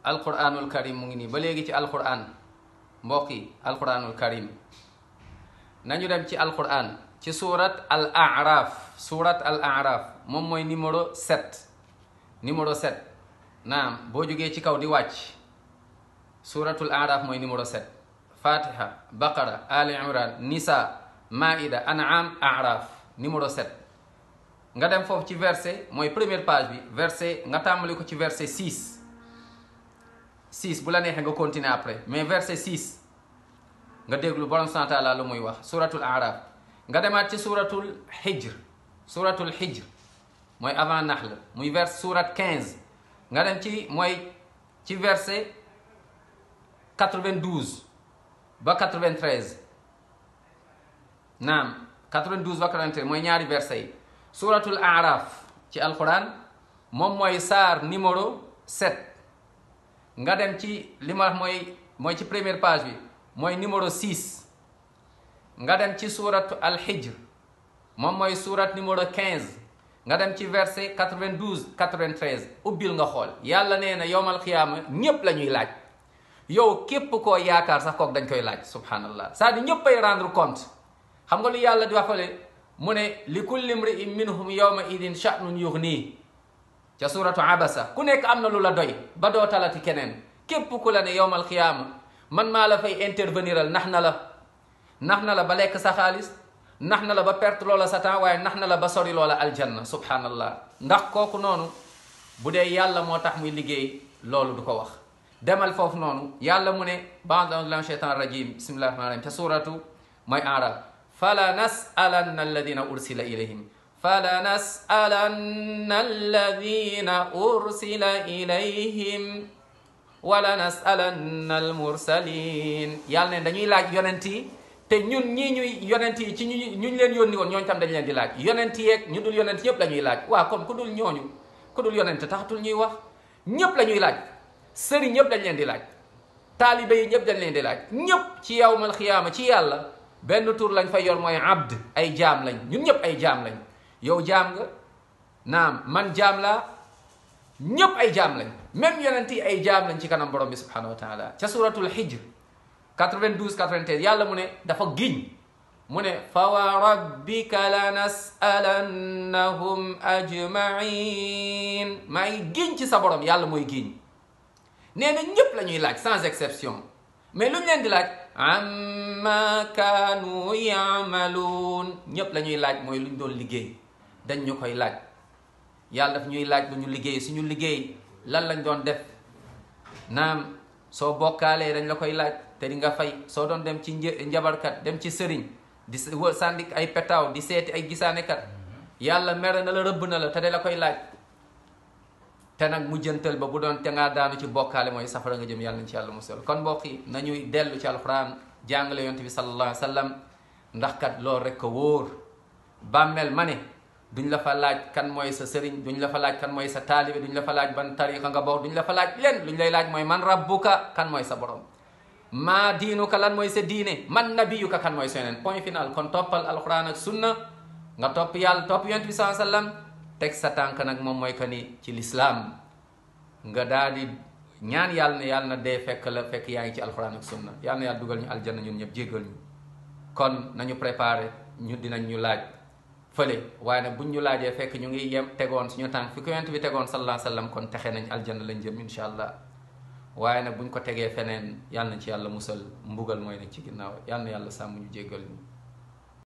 alquranul karim mu ngi nii ba léegi ci alquran mbokk yi alquranul karim nañu dem ci alquran ci surat al araf moom mooy numéro 7 naam boo jógee ci kaw di wàcc suratul araf mooy numéro 7 fatiha baqara ali imran nisa maida an'am araf numéro 7 nga dem foofu ci verset mooy première page bi verset nga tàmbali ko ci verset 6 bu la neexee nga continuer après mais verset 6 nga déglu borom subhanahu wa taala lu muy wax suratul araf nga demaat ci suratul hijr mooy avant nahl muy surat 15 nga dem ci mooy ci verset 92 ba 93 naam 92 ba 93 mooy ñaari verset yi suratul araf ci alquran moom mooy saar numéro 7 nga dem ci li ma wax mooy ci première page bi mooy numéro 6 nga dem ci suratu alhijr moom mooy surat numéro 15 nga dem ci verset 92 93 ubbil nga xool yàlla nee na yowmal xiyaama ñépp la ñuy laaj yow képp koo yaakaar sax kook dañ koy laaj subhanallah c'est-à-dire ñépp ay rendre compte xam nga lu yàlla di waxale mu ne li kulli imri'in minhum yawma idin sha'nun yughni ca suratu abasa ku nekk am na lu la doy ba doo talati keneen képp ku la ne yowmal xiyaama man maa la fay interveniral nax na la ba lekk sa xaalis nax na la ba perte loola sa temps waaye nax na la ba sori loola aljanna subhanallah ndax kooku noonu bu dee yàlla moo tax muy liggéey loolu du ko wax demal foofu noonu yàlla mu ne ba'da a'uuzu billahi minash shaytaani rajiim bismillahi rahmaani rahiim ca suratu mooy araf fala nas'alanna alladina ursila ilayhim wala nas'alanna almursalin yàlla ne dañuy laaj yonent yi te ñun ñii ñuy yonent yi ci ñu leen yónni woon ñooñu tam dañ leen di laaj yonent yeeg ñu dul yonent ñëpp la ñuy laaj waa kon ku dul yonent taxatul ñuy wax ñëpp la ñuy laaj sëriñ ñëpp dañ leen di laaj taalibe yi ñëpp dañ leen di laaj ñëpp ci yawmal xiyaama ci yàlla benn tur lañ fa yor mooy abd ay jaam lañ ñun ñëpp ay jaam lañ yow jaam nga naam man jaam laa ñëpp ay jaam lañ même yonent yi ay jaam lañ ci kanam borom bi subhanahu wa taala ca suratul hijr 92 93 yàlla mu ne dafa giñ mu ne fa wa rabbika la nas'alannahum ajmain maa ngi giñ ci sa borom yàlla mooy giñ nee na ñëpp la ñuy laaj sans exception mais lu ñu leen di laaj amma kaanu yaamaluun ñëpp la ñuy laaj mooy lu ñu doon liggéey dañ ñu koy laaj yàlla daf ñuy laaj lu ñu liggéey suñu liggéey lan lañ doon def naam soo bokkaalee dañ la koy laaj te di nga fay soo doon dem ci njabarkat dem ci sëriñ di sàndik ay petaaw di seeti ay gisaanekat yàlla mere na la rëbb na la te da la koy laaj te nag mujjantal ba bu doon te ngaa daanu ci bokkaale mooy safara nga jëm yàlla nañ ci yàlla musal kon mbokk yi nañuy dellu ci alquran jàngale yonent bi sallallahu alayhi wa sallam ndax kat loolu rek ko wóor bàmmeel ma ne duñ la fa laaj kan mooy sa sëriñ duñ la fa laaj kan mooy sa taalibe duñ la fa laaj ban tariqa nga bokk duñ la fa laaj leen luñ lay laaj mooy man rabbuka kan mooy sa borom maa diinuka lan mooy sa diine man nabiyuka kan mooy sa yeneen point final kon toppal alquran ak sunna nga topp yàlla topp yonent bi sallallahu alayhi wa sallam teg sa tànk nag moom mooy que ni ci lislaam nga daal di ñaan yàlla na dee fekk yaa ngi ci alquran ak sunna yàlla na yàlla dugal ñu aljanna ñun ñëpp jéggal ñu kon nañu préparé ñu dinañ ñu laaj fële waaye nag buñ ñu laajee fekk ñu ngi tegoon suñu tànk fi ko yonent bi tegoon sallallahu alayhi wa sallam kon texe nañ aljanna lañ jëm insha allah waaye nag buñ ko tegee feneen yàlla nañ ci yàlla musal mbugal mooy nag ci ginnaaw yàlla na yàlla sàmm ñu jéggal ñu